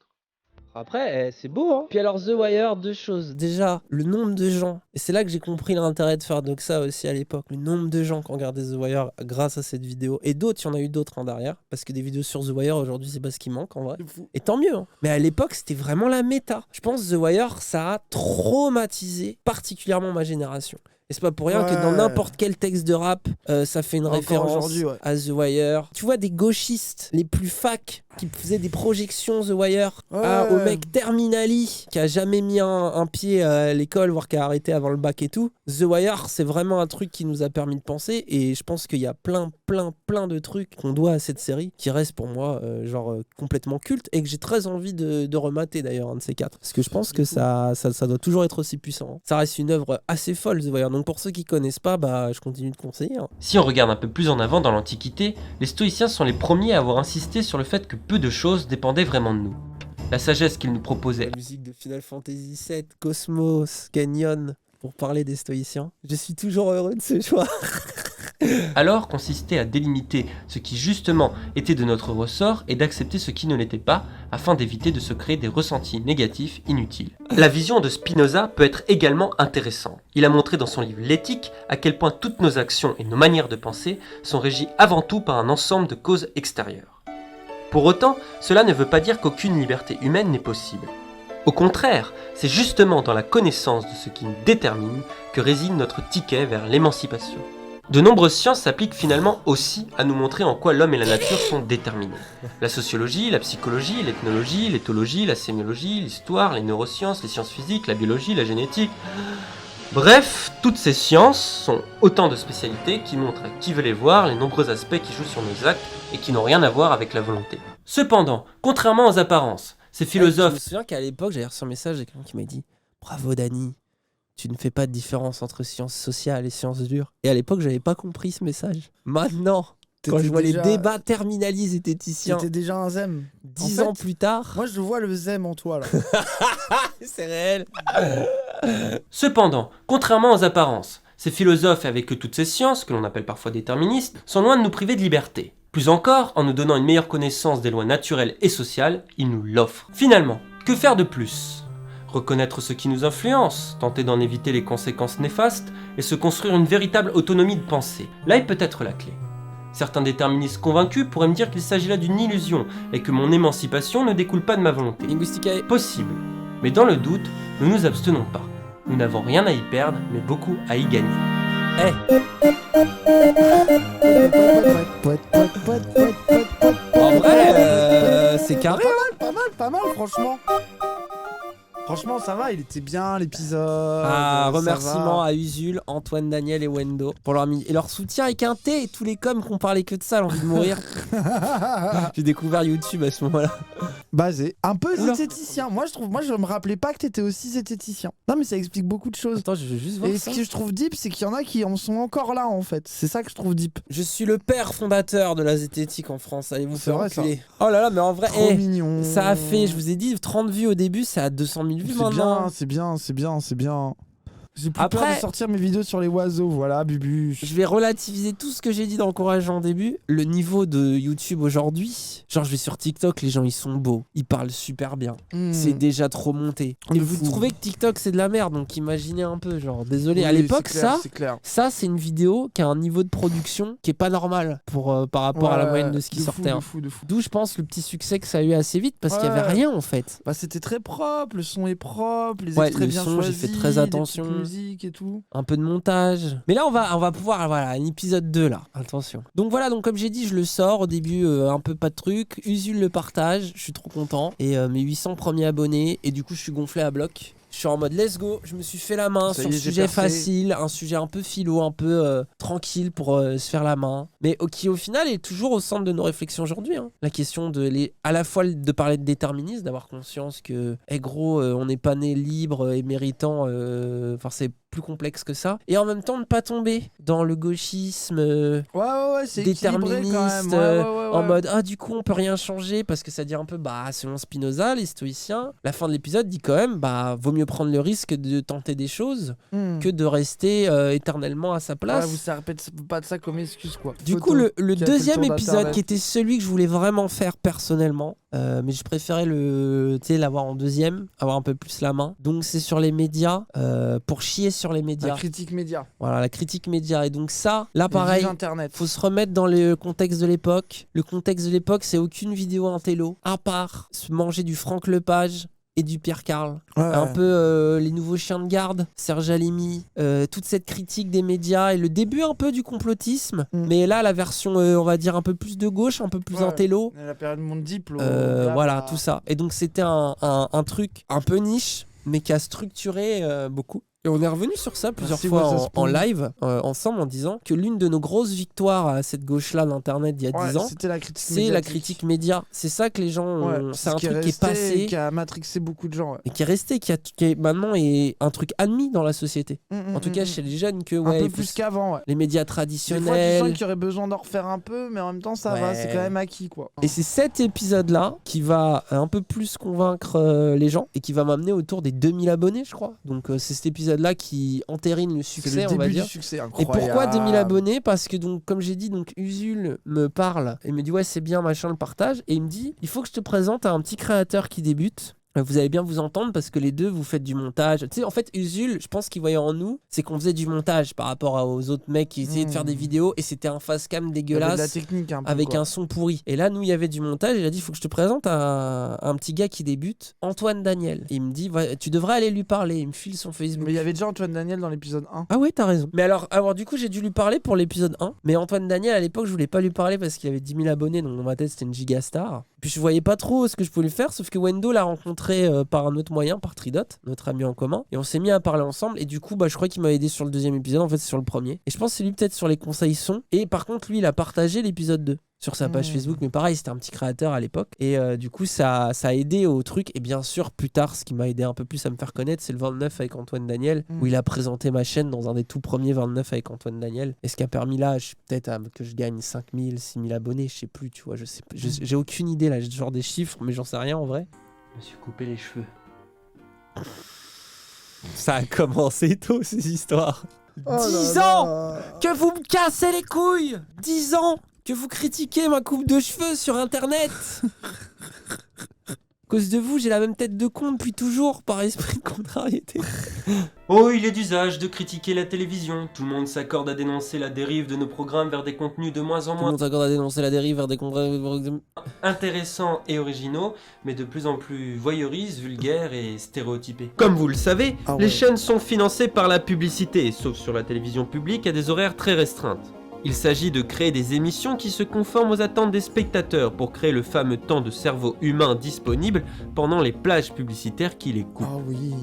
Après, c'est beau, hein. Puis alors, The Wire, deux choses. Déjà, le nombre de gens. Et c'est là que j'ai compris l'intérêt de faire Doxa aussi à l'époque. Le nombre de gens qui ont regardé The Wire grâce à cette vidéo. Et d'autres, il y en a eu d'autres derrière. Parce que des vidéos sur The Wire, aujourd'hui, c'est pas ce qui manque en vrai. Et tant mieux. Hein. Mais à l'époque, c'était vraiment la méta. Je pense que The Wire, ça a traumatisé particulièrement ma génération. Et c'est pas pour rien que dans n'importe quel texte de rap, ça fait une Encore référence aujourd'hui, ouais. à The Wire. Tu vois des gauchistes les plus facs qui faisaient des projections The Wire au mec terminali qui a jamais mis un pied à l'école, voire qui a arrêté avant le bac et tout. The Wire, c'est vraiment un truc qui nous a permis de penser et je pense qu'il y a plein de trucs qu'on doit à cette série qui restent pour moi complètement cultes et que j'ai très envie de remater d'ailleurs un de ces quatre. Parce que je pense que ça doit toujours être aussi puissant. Ça reste une œuvre assez folle The Wire. Donc pour ceux qui connaissent pas, je continue de conseiller. Hein. Si on regarde un peu plus en avant dans l'Antiquité, les stoïciens sont les premiers à avoir insisté sur le fait que peu de choses dépendaient vraiment de nous. La sagesse qu'ils nous proposaient. La musique de Final Fantasy VII, Cosmos, Canyon, pour parler des stoïciens. Je suis toujours heureux de ce choix. Alors consistait à délimiter ce qui justement était de notre ressort et d'accepter ce qui ne l'était pas, afin d'éviter de se créer des ressentis négatifs inutiles. La vision de Spinoza peut être également intéressante. Il a montré dans son livre L'éthique à quel point toutes nos actions et nos manières de penser sont régies avant tout par un ensemble de causes extérieures. Pour autant, cela ne veut pas dire qu'aucune liberté humaine n'est possible. Au contraire, c'est justement dans la connaissance de ce qui nous détermine que réside notre ticket vers l'émancipation. De nombreuses sciences s'appliquent finalement aussi à nous montrer en quoi l'homme et la nature sont déterminés. La sociologie, la psychologie, l'ethnologie, l'éthologie, la sémiologie, l'histoire, les neurosciences, les sciences physiques, la biologie, la génétique... Bref, toutes ces sciences sont autant de spécialités qui montrent à qui veut les voir les nombreux aspects qui jouent sur nos actes et qui n'ont rien à voir avec la volonté. Cependant, contrairement aux apparences, ces philosophes... Je me souviens qu'à l'époque, j'avais reçu un message de quelqu'un qui m'a dit « Bravo Dany, tu ne fais pas de différence entre sciences sociales et sciences dures. » Et à l'époque, j'avais pas compris ce message. Maintenant, quand je vois les débats terminalisés zététiciens... C'était déjà un zème. 10 ans plus tard... Moi, je vois le zème en toi, là. C'est réel. Cependant, contrairement aux apparences, ces philosophes et avec eux toutes ces sciences, que l'on appelle parfois déterministes, sont loin de nous priver de liberté. Plus encore, en nous donnant une meilleure connaissance des lois naturelles et sociales, ils nous l'offrent. Finalement, que faire de plus ? Reconnaître ce qui nous influence, tenter d'en éviter les conséquences néfastes et se construire une véritable autonomie de pensée. Là est peut-être la clé. Certains déterministes convaincus pourraient me dire qu'il s'agit là d'une illusion et que mon émancipation ne découle pas de ma volonté. Linguisticae. Possible. Mais dans le doute, ne nous abstenons pas. Nous n'avons rien à y perdre, mais beaucoup à y gagner. Poète, poète, poète. En vrai, c'est carré. Pas mal, franchement. Franchement, ça va, il était bien l'épisode. Remerciements à Usul, Antoine, Daniel et Wendo pour leur soutien avec un T et tous les coms qui ont parlé que de ça, j'ai envie de mourir. J'ai découvert YouTube à ce moment-là. Basé. Un peu zététicien. Moi, je me rappelais pas que t'étais aussi zététicien. Non, mais ça explique beaucoup de choses. Attends, je veux juste voir et ça. ce que je trouve deep, c'est qu'il y en a qui en sont encore là, en fait. C'est ça que je trouve deep. Je suis le père fondateur de la zététique en France. Allez vous faire enculer. Ça. Oh là là, mais en vrai, trop mignon. Ça a fait, je vous ai dit, 30 vues au début, c'est à 200 000 vues maintenant. C'est bien. J'ai plus peur de sortir mes vidéos sur les oiseaux, voilà, Bubu. Je vais relativiser tout ce que j'ai dit d'encourageant en début. Le niveau de YouTube aujourd'hui, genre je vais sur TikTok, les gens ils sont beaux, ils parlent super bien. C'est déjà trop monté. Et vous trouvez que TikTok c'est de la merde, donc imaginez un peu, genre désolé. À l'époque, ça c'est une vidéo qui a un niveau de production qui est pas normal par rapport à la moyenne de ce qui sortait. De fou. D'où je pense le petit succès que ça a eu assez vite parce qu'il y avait rien en fait. Bah c'était très propre, le son est propre, les extraits bien choisis. J'ai fait très attention. Et tout. Un peu de montage. Mais là on va pouvoir, voilà, un épisode 2 là, attention. Donc voilà, donc comme j'ai dit, je le sors au début, un peu pas de trucs. Usul le partage, je suis trop content. Et mes 800 premiers abonnés, et du coup je suis gonflé à bloc. Je suis en mode let's go, je me suis fait la main sur un sujet facile, un sujet un peu philo, un peu tranquille pour se faire la main. Mais qui au final est toujours au centre de nos réflexions aujourd'hui. Hein. La question à la fois de parler de déterminisme, d'avoir conscience que, gros, on n'est pas né libre et méritant, c'est plus complexe que ça. Et en même temps, ne pas tomber dans le gauchisme c'est déterministe, quand même. En mode, du coup, on peut rien changer parce que ça dit un peu, selon Spinoza, les stoïciens, la fin de l'épisode dit quand même, vaut mieux prendre le risque de tenter des choses que de rester éternellement à sa place. Vous ne répétez pas de ça comme excuse, quoi. Du coup, le deuxième épisode, qui était celui que je voulais vraiment faire personnellement, mais je préférais l'avoir en deuxième, avoir un peu plus la main. Donc c'est sur les médias, pour chier sur les médias. La critique média. Voilà, la critique média. Et donc ça, là pareil, Internet. Faut se remettre dans le contexte de l'époque. Le contexte de l'époque, c'est aucune vidéo intello, à part se manger du Franck Lepage et du Pierre Carl. Un peu les nouveaux chiens de garde, Serge Halimi, toute cette critique des médias et le début un peu du complotisme. Mais là, la version, on va dire, un peu plus de gauche, un peu plus intello. La période Monde Diplôme. Voilà, tout ça. Et donc, c'était un truc un peu niche, mais qui a structuré beaucoup. Et on est revenu sur ça plusieurs fois en live, ensemble, en disant que l'une de nos grosses victoires à cette gauche-là d'Internet il y a 10 ans, c'est la critique média. C'est ça que les gens... c'est un truc qui est passé... Qui a matrixé beaucoup de gens. Et qui est resté, qui est maintenant est un truc admis dans la société. En tout cas, chez les jeunes, que... un peu plus qu'avant, les médias traditionnels... Des fois, tu sens qu'il y aurait besoin d'en refaire un peu, mais en même temps, ça va, c'est quand même acquis, quoi. Et c'est cet épisode-là qui va un peu plus convaincre les gens et qui va m'amener autour des 2000 abonnés, je crois. Donc, c'est cet épisode-là qui entérine le succès, on va dire. Du succès, et pourquoi 2000 abonnés? Parce que, donc, comme j'ai dit, Usul me parle et me dit c'est bien, machin, le partage. Et il me dit, il faut que je te présente à un petit créateur qui débute. Vous allez bien vous entendre parce que les deux, vous faites du montage. Tu sais, en fait, Usul, je pense qu'il voyait en nous, c'est qu'on faisait du montage par rapport aux autres mecs qui essayaient de faire des vidéos et c'était un face cam dégueulasse de la technique un peu, avec un son pourri. Et là, nous, il y avait du montage. Il a dit, il faut que je te présente à un petit gars qui débute, Antoine Daniel. Et il me dit, tu devrais aller lui parler. Il me file son Facebook. Mais il y avait déjà Antoine Daniel dans l'épisode 1. Ah oui, t'as raison. Mais alors du coup, j'ai dû lui parler pour l'épisode 1. Mais Antoine Daniel, à l'époque, je voulais pas lui parler parce qu'il avait 10 000 abonnés. Donc dans ma tête, c'était une gigastar. Puis je voyais pas trop ce que je pouvais lui faire. Sauf que Wendo l'a rencontré par un autre moyen, par Tridot, notre ami en commun, et on s'est mis à parler ensemble. Et du coup, je crois qu'il m'a aidé sur le deuxième épisode. En fait, c'est sur le premier. Et je pense que c'est lui peut-être sur les conseils son. Et par contre, lui, il a partagé l'épisode 2 sur sa page Facebook, mais pareil, c'était un petit créateur à l'époque. Et du coup, ça a aidé au truc. Et bien sûr, plus tard, ce qui m'a aidé un peu plus à me faire connaître, c'est le 29 avec Antoine Daniel, où il a présenté ma chaîne dans un des tout premiers 29 avec Antoine Daniel. Et ce qui a permis là, peut-être que je gagne 5000, 6000 abonnés, je sais plus, tu vois, j'ai aucune idée là, j'ai genre des chiffres, mais j'en sais rien en vrai. Je me suis coupé les cheveux. Ça a commencé tôt, ces histoires. 10 ans que vous me cassez les couilles. 10 ans que vous critiquez ma coupe de cheveux sur Internet. À cause de vous, j'ai la même tête de con depuis toujours, par esprit de contrariété. Oh, il est d'usage de critiquer la télévision. Tout le monde s'accorde à dénoncer la dérive de nos programmes vers des contenus de moins en moins... Tout le monde s'accorde à dénoncer la dérive vers des contenus... intéressants et originaux, mais de plus en plus voyeuristes, vulgaires et stéréotypés. Comme vous le savez, les chaînes sont financées par la publicité, sauf sur la télévision publique à des horaires très restreintes. Il s'agit de créer des émissions qui se conforment aux attentes des spectateurs pour créer le fameux temps de cerveau humain disponible pendant les plages publicitaires qui les coupent. Ah oui.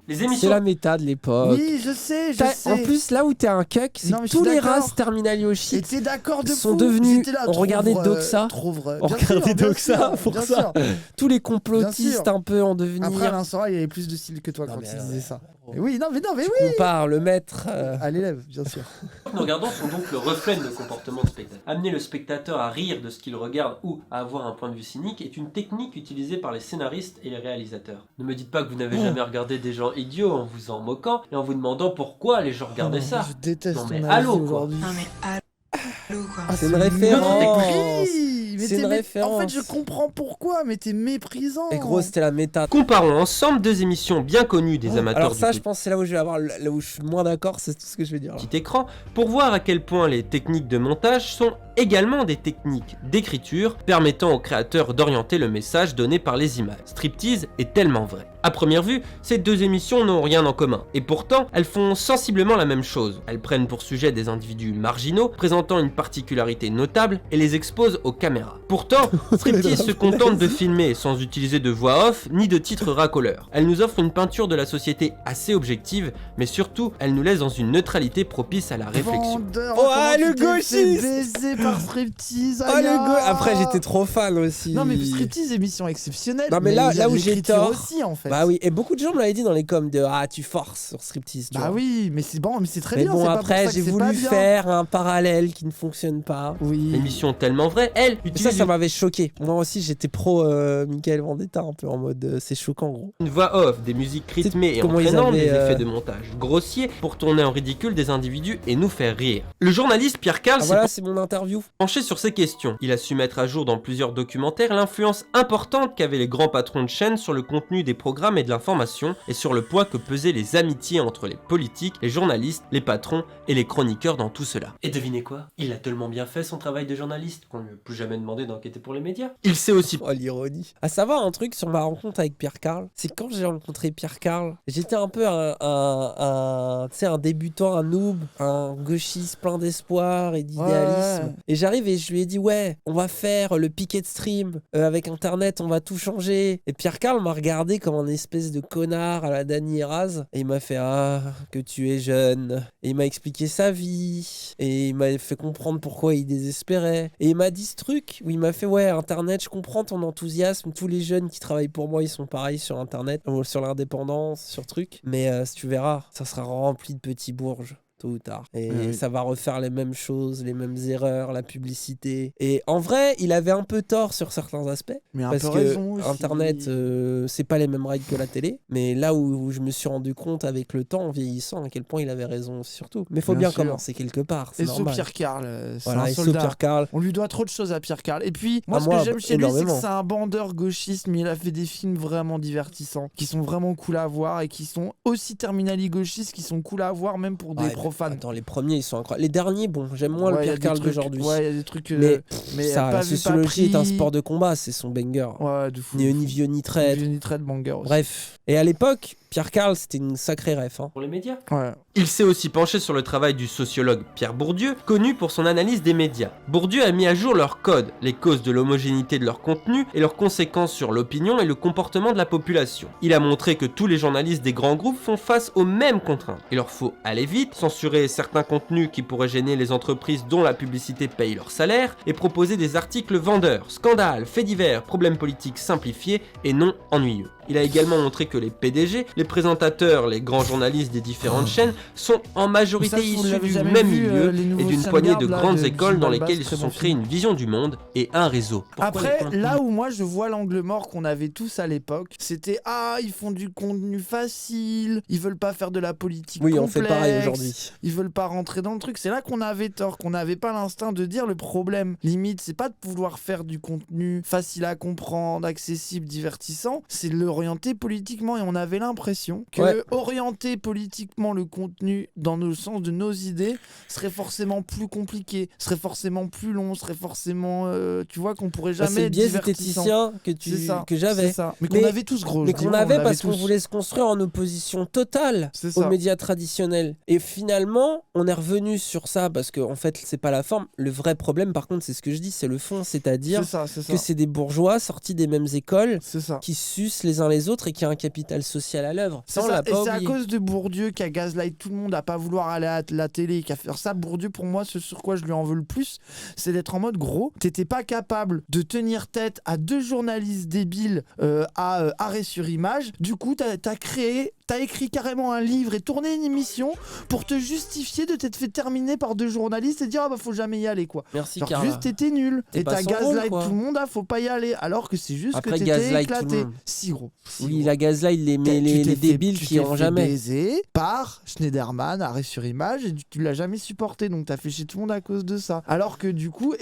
Les émissions... C'est la méta de l'époque. Oui, je sais. En plus, là où t'es un cuck, c'est que tous les races Terminal Yoshi et t'es d'accord de sont devenus... On regardait Doxa. On regardait Doxa pour ça. Tous les complotistes un peu en devenir. Après, Alain Soral, il avait plus de style que toi quand il disait ça. Oui, non, mais oui. Tu compares le maître à l'élève, bien sûr. Nous regardons sont donc le reflet de nos comportements de spectateur. Amener le spectateur à rire de ce qu'il regarde ou à avoir un point de vue cynique est une technique utilisée par les scénaristes et les réalisateurs. Ne me dites pas que vous n'avez jamais regardé des gens idiots en vous en moquant et en vous demandant pourquoi les gens regardaient ça. Je déteste non mais ton allô avis quoi. aujourd'hui. Non mais allô quoi. C'est une référence. C'est une référence. En fait, je comprends pourquoi, mais t'es méprisant. Et gros, c'était la méta. Comparons ensemble deux émissions bien connues des amateurs alors ça, du je pense que c'est là où je vais avoir, là où je suis moins d'accord, c'est tout ce que je vais dire. petit écran pour voir à quel point les techniques de montage sont également des techniques d'écriture permettant aux créateurs d'orienter le message donné par les images. Striptease est tellement vrai. À première vue, ces deux émissions n'ont rien en commun, et pourtant, elles font sensiblement la même chose. Elles prennent pour sujet des individus marginaux, présentant une particularité notable, et les exposent aux caméras. Pourtant, Striptease se contente de filmer sans utiliser de voix off, ni de titres racoleurs. Elle nous offre une peinture de la société assez objective, mais surtout, elle nous laisse dans une neutralité propice à la réflexion. Le gauchiste baisé par Striptease. Après, j'étais trop fan aussi. Non, mais Striptease, émission exceptionnelle. Non, mais là où j'ai tort aussi, en fait. Bah oui, et beaucoup de gens me l'avaient dit dans les coms de tu forces sur Striptease. Bah oui, mais c'est bon, mais c'est très mais bien. Bon, après, j'ai voulu faire un parallèle qui ne fonctionne pas. Oui. L'émission tellement vraie, elle utilise. Ça m'avait choqué. Moi aussi, j'étais pro Michael Vendetta, un peu en mode c'est choquant, gros. Une voix off, des musiques rythmées et entraînantes, des effets de montage grossiers pour tourner en ridicule des individus et nous faire rire. Le journaliste Pierre Carl c'est mon interview. Penché sur ces questions. Il a su mettre à jour dans plusieurs documentaires l'influence importante qu'avaient les grands patrons de chaîne sur le contenu des programmes et de l'information et sur le poids que pesaient les amitiés entre les politiques, les journalistes, les patrons et les chroniqueurs dans tout cela. Et devinez quoi? Il a tellement bien fait son travail de journaliste qu'on ne lui a plus jamais demandé d'enquêter pour les médias. Il sait aussi... Oh l'ironie. À savoir un truc sur ma rencontre avec Pierre Carl, c'est quand j'ai rencontré Pierre Carl, j'étais un peu un débutant, un noob, un gauchiste plein d'espoir et d'idéalisme. Ouais. Et j'arrive et je lui ai dit on va faire le picket stream avec internet, on va tout changer. Et Pierre Carl m'a regardé comme un espèce de connard à la Dany Eraz et il m'a fait que tu es jeune. Et il m'a expliqué sa vie et il m'a fait comprendre pourquoi il désespérait. Et il m'a dit ce truc où il m'a fait internet, je comprends ton enthousiasme, tous les jeunes qui travaillent pour moi ils sont pareils sur internet, sur l'indépendance, sur truc. Mais tu verras, ça sera rempli de petits bourges. Tôt ou tard. Et ça va refaire les mêmes choses, les mêmes erreurs, la publicité. Et en vrai, il avait un peu tort sur certains aspects. Mais parce que Internet, c'est pas les mêmes règles que la télé. Mais là où je me suis rendu compte avec le temps, en vieillissant, à quel point il avait raison surtout. Mais il faut bien commencer quelque part. C'est normal. Pierre Carl, c'est un soldat. Pierre Carl. On lui doit trop de choses à Pierre Carl. Et puis, moi, ce que j'aime chez lui, c'est que c'est un bandeur gauchiste, mais il a fait des films vraiment divertissants, qui sont vraiment cool à voir et qui sont aussi terminali gauchistes, qui sont cool à voir, même pour des profans. Attends, les premiers ils sont incroyables. Les derniers, j'aime moins le Pierre Carl d'aujourd'hui. Ouais, il y a des trucs. Mais ça, la sociologie est un sport de combat, c'est son banger. Ouais, de fou. Ni Vieux ni Traite. Vieux ni Traite, banger aussi. Bref. Et à l'époque, Pierre Carl, c'était une sacrée ref. Pour les médias. Ouais. Il s'est aussi penché sur le travail du sociologue Pierre Bourdieu, connu pour son analyse des médias. Bourdieu a mis à jour leurs codes, les causes de l'homogénéité de leur contenu et leurs conséquences sur l'opinion et le comportement de la population. Il a montré que tous les journalistes des grands groupes font face aux mêmes contraintes. Il leur faut aller vite, censurer certains contenus qui pourraient gêner les entreprises dont la publicité paye leur salaire et proposer des articles vendeurs, scandales, faits divers, problèmes politiques simplifiés et non ennuyeux. Il a également montré que les PDG, les présentateurs, les grands journalistes des différentes chaînes sont en majorité issus du même milieu et d'une poignée de grandes écoles dans lesquelles ils se sont créés une vision du monde et un réseau. Après, là où moi je vois l'angle mort qu'on avait tous à l'époque, c'était ils font du contenu facile, ils veulent pas faire de la politique complexe, on fait pareil aujourd'hui. Ils veulent pas rentrer dans le truc. C'est là qu'on avait tort, qu'on n'avait pas l'instinct de dire le problème. Limite, c'est pas de vouloir faire du contenu facile à comprendre, accessible, divertissant, c'est de le l'orienter politiquement. Et on avait l'impression que orienter politiquement le contenu dans le sens de nos idées serait forcément plus compliqué, serait forcément plus long, serait forcément, tu vois, qu'on pourrait jamais être divertissant. Que j'avais. C'est ça. Mais qu'on avait tous gros. Mais qu'on avait parce qu'on voulait se construire en opposition totale aux médias traditionnels. Et finalement, on est revenu sur ça parce que en fait, c'est pas la forme. Le vrai problème, par contre, c'est ce que je dis, c'est le fond, c'est-à-dire que c'est des bourgeois sortis des mêmes écoles qui sucent les uns les autres et qui a un capital social à l'œuvre. Et c'est à cause de Bourdieu qui a gaslight tout le monde à pas vouloir aller à la télé et qui a fait ça. Bourdieu, pour moi, ce sur quoi je lui en veux le plus, c'est d'être en mode gros. T'étais pas capable de tenir tête à 2 journalistes débiles à Arrêt sur Image. Du coup, t'as écrit carrément un livre et tourné une émission pour te justifier de t'être fait terminer par 2 journalistes et dire faut jamais y aller quoi. Merci genre, Carla. Juste t'étais nul et t'as gaslight tout le monde, faut pas y aller alors que c'est juste après, que t'étais éclaté. Si gros. La gaslight les débiles qui ont jamais baisé par Schneiderman, Arrêt sur Image et tu l'as jamais supporté donc t'as fait chier tout le monde à cause de ça. Alors que du coup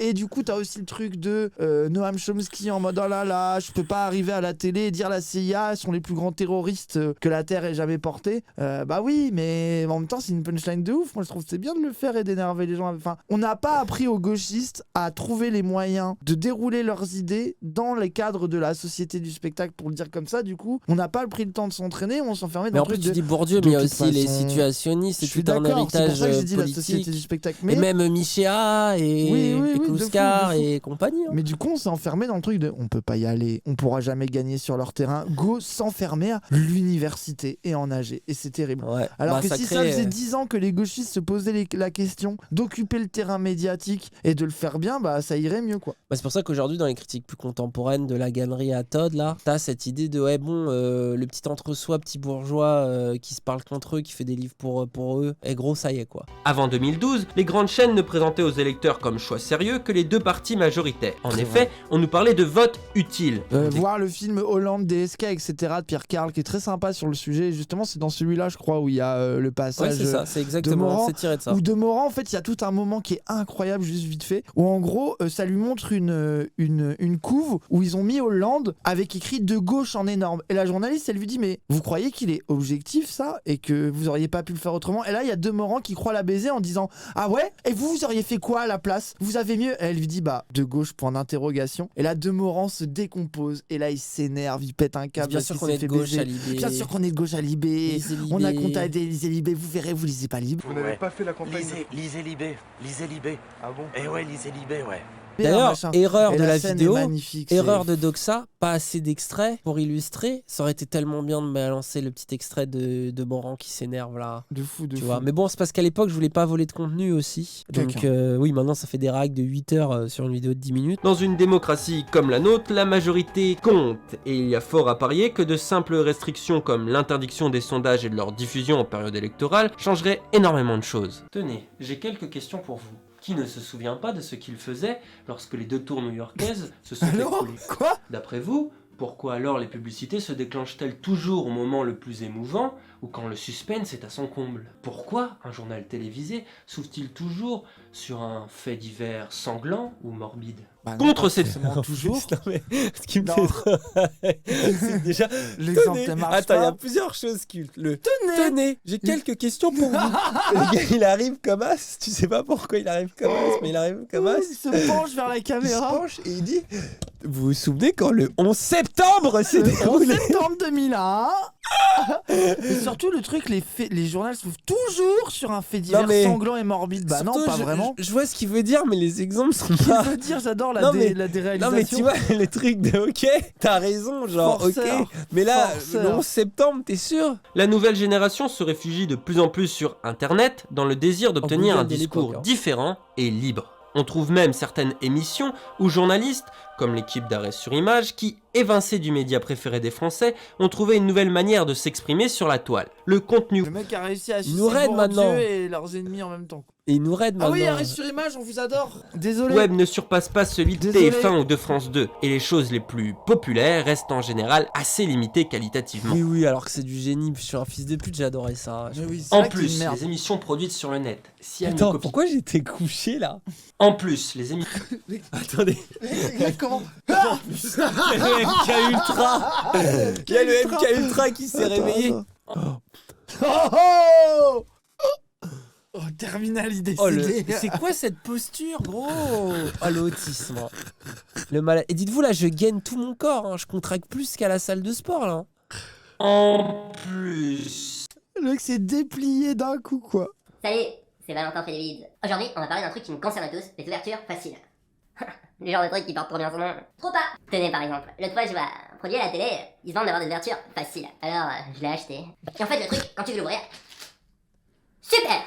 t'as aussi le truc de Noam Chomsky en mode oh là là je peux pas arriver à la télé et dire la CIA sont les plus grands terroristes que la Terre ait jamais porté. Bah oui mais en même temps c'est une punchline de ouf. Moi je trouve que c'est bien de le faire et d'énerver les gens. Enfin on n'a pas appris aux gauchistes à trouver les moyens de dérouler leurs idées dans les cadres de la société du spectacle pour le dire comme ça. Du coup on n'a pas pris le temps de s'entraîner, on s'enfermait dans le truc. Mais en plus tu dis Bourdieu mais il y a aussi les situationnistes, c'est tout un héritage c'est pour ça que j'ai dit politique. La société du spectacle. Mais... Et même Michéa et Kluskar et compagnie. Mais du coup on s'est enfermé dans le truc de on peut pas y aller, on pourra jamais gagner sur leur terrain. Go s'enfermer à l'université et en nager. Et c'est terrible. Alors que si ça faisait 10 ans que les gauchistes se posaient la question d'occuper le terrain médiatique et de le faire bien, bah ça irait mieux quoi. C'est pour ça qu'aujourd'hui dans les critiques plus contemporaines de la galerie à Todd là, t'as cette idée de le petit entre-soi, petit bourgeois qui se parle contre eux, qui fait des livres pour eux. Et gros ça y est quoi. Avant 2012, les grandes chaînes ne présentaient aux électeurs comme choix sérieux que les 2 partis majoritaires. En effet, on nous parlait de vote utile. Voir le film Hollande, DSK, etc. de Pierre Carl qui est très sympa sur le sujet. Et justement, c'est dans celui-là, je crois, où il y a le passage. C'est ça, c'est exactement, c'est tiré de ça. Où de Morand, en fait, il y a tout un moment qui est incroyable, juste vite fait, où en gros, ça lui montre une couve où ils ont mis Hollande avec écrit de gauche en énorme. Et la journaliste, elle lui dit, mais vous croyez qu'il est objectif, ça, et que vous auriez pas pu le faire autrement? Et là, il y a de Morand qui croit la baiser en disant, ah ouais? Et vous auriez fait quoi à la place? Vous avez mieux? Et elle lui dit, de gauche, point d'interrogation. Et là, de Morand se décompose. Et là, il s'énerve, il pète un câble. Bien sûr qu'on est de gauche à Libé. Bien sûr qu'on est de gauche à Libé. On a compté à lisez Libé. Vous verrez, vous lisez pas Libé. Vous n'avez pas fait la campagne. Lisez Libé. Ah bon? Eh ouais, lisez Libé, ouais. D'ailleurs, erreur de la vidéo, erreur de Doxa, pas assez d'extraits pour illustrer. Ça aurait été tellement bien de balancer le petit extrait de Morand qui s'énerve là. De fou. Vois. Mais bon, c'est parce qu'à l'époque, je voulais pas voler de contenu aussi. Donc oui, maintenant ça fait des règles de 8 heures sur une vidéo de 10 minutes. Dans une démocratie comme la nôtre, la majorité compte. Et il y a fort à parier que de simples restrictions comme l'interdiction des sondages et de leur diffusion en période électorale changeraient énormément de choses. Tenez, j'ai quelques questions pour vous. Qui ne se souvient pas de ce qu'il faisait lorsque les 2 tours new-yorkaises se sont écoulées? Quoi? D'après vous, pourquoi alors les publicités se déclenchent-elles toujours au moment le plus émouvant ou quand le suspense est à son comble? Pourquoi un journal télévisé s'ouvre-t-il toujours sur un fait divers sanglant ou morbide? Contre cette toujours. Non, mais ce qui me fait c'est déjà l'exemple marche. Attends, il y a plusieurs choses qui tenez, j'ai quelques questions pour vous. Le gars, il arrive comme as, tu sais pas pourquoi il arrive comme as, mais il arrive comme as. Il se penche vers la caméra. Il se penche et il dit vous vous souvenez quand le 11 septembre s'est déroulé? Le 11 septembre 2001. Et surtout le truc, les journaux s'ouvrent toujours sur un fait divers sanglant et morbide. Bah surtout, non, pas vraiment. Je vois ce qu'il veut dire, mais les exemples sont pas. Il veut dire, j'adore la déréalisation. Non mais tu vois, le truc de ok, t'as raison, genre forceur, ok. Mais là, le 11 septembre, t'es sûr? La nouvelle génération se réfugie de plus en plus sur Internet dans le désir d'obtenir un discours différent et libre. On trouve même certaines émissions ou journalistes, comme l'équipe d'Arrêt sur Image, qui, évincés du média préféré des Français, ont trouvé une nouvelle manière de s'exprimer sur la toile. Le contenu... Le mec a réussi à sucer Bourdieu et leurs ennemis en même temps. Et il nous raide maintenant. Ah oui, Arrêt sur Image, on vous adore. Désolé. Le web ne surpasse pas celui de TF1 ou de France 2, et les choses les plus populaires restent en général assez limitées qualitativement. Oui, alors que c'est du génie. Je suis un fils de pute, j'ai adoré ça. Oui, en plus, les émissions produites sur le net. Si Attends, pourquoi j'étais couché là? En plus, les émissions... Attendez. comment le MK Ultra. Il y a le MK Ultra qui s'est réveillé. Oh, Terminal, il décédé. C'est quoi cette posture, gros? Oh, l'autisme. Le malade. Et dites-vous, là, je gaine tout mon corps. Hein. Je contracte plus qu'à la salle de sport, là. En plus. Le mec s'est déplié d'un coup, quoi. Salut, c'est Valentin fait des vides. Aujourd'hui, on va parler d'un truc qui nous concerne tous, les ouvertures faciles. Le genre de truc qui porte trop bien son nom. Trop pas. Tenez par exemple, l'autre fois je vois un produit à la télé, ils se vendent d'avoir des ouvertures faciles. Alors, je l'ai acheté. Et en fait, le truc, quand tu veux l'ouvrir... Super!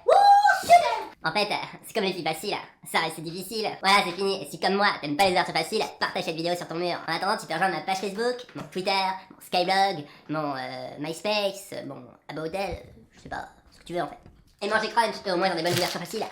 Wouh, super! En fait, c'est comme les filles faciles, ça reste difficile. Voilà, c'est fini. Et si comme moi, t'aimes pas les ouvertures faciles, partage cette vidéo sur ton mur. En attendant, tu peux rejoindre ma page Facebook, mon Twitter, mon Skyblog, mon MySpace, mon Aboutel, je sais pas, ce que tu veux en fait. Et manger crunch, au moins dans des bonnes ouvertures faciles.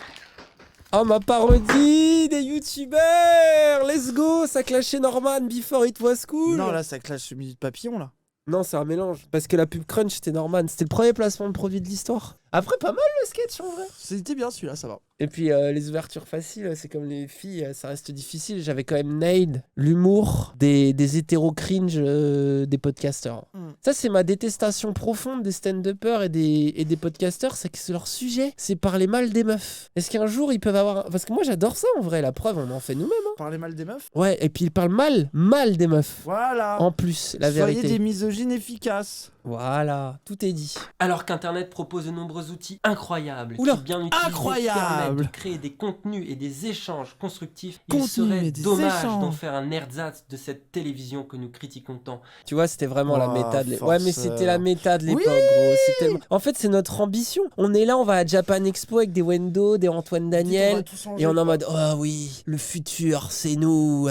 Oh, ma parodie des youtubeurs. Let's go. Ça clashait Norman before it was cool. Non, là, ça clash Minute Papillon, là. Non, c'est un mélange. Parce que la pub Crunch, c'était Norman. C'était le premier placement de produit de l'histoire. Après, pas mal le sketch en vrai. C'était bien celui-là, ça va. Et puis les ouvertures faciles, c'est comme les filles, ça reste difficile. J'avais quand même nailed l'humour des hétéros cringe des podcasteurs. Ça, c'est ma détestation profonde des stand-uppers et des podcasteurs, c'est que leur sujet, c'est parler mal des meufs. Est-ce qu'un jour ils peuvent avoir... Parce que moi j'adore ça en vrai, la preuve, on en fait nous-mêmes. Hein. Parler mal des meufs? Ouais, et puis ils parlent mal des meufs. Voilà. En plus, la vérité. Soyez des misogynes efficaces. Voilà, tout est dit. Alors qu'Internet propose de nombreux outils incroyables Oula, qui, bien utilisés, permettent de créer des contenus et des échanges constructifs, il serait dommage d'en faire un ersatz de cette télévision que nous critiquons tant. Tu vois, c'était vraiment la méta de l'époque. Ouais, mais c'était la méta de l'époque, gros. Tellement... En fait, c'est notre ambition. On est là, on va à Japan Expo avec des Wendo, des Antoine Daniel, et on est en mode, oh oui, le futur, c'est nous.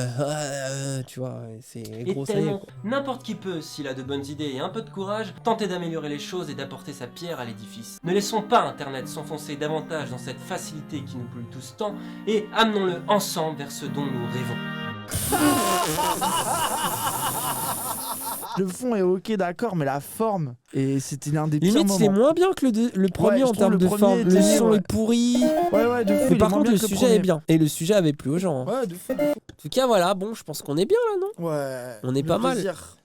Tu vois, c'est gros. Et tellement, n'importe qui peut, s'il a de bonnes idées et un peu de courage, tenter d'améliorer les choses et d'apporter sa pierre à l'édifice. Ne laissons pas Internet s'enfoncer davantage dans cette facilité qui nous pollue tous tant et amenons-le ensemble vers ce dont nous rêvons. Le fond est ok, d'accord, mais la forme, et c'était l'un des pires moments. Limite, c'est moins bien que le premier en termes de forme. Le son est pourri. Ouais, de fou. Mais par contre, le sujet est bien. Et le sujet avait plu aux gens. Ouais, de fou. En tout cas, voilà, bon, je pense qu'on est bien là, non? Ouais. On est pas mal. Plaisir.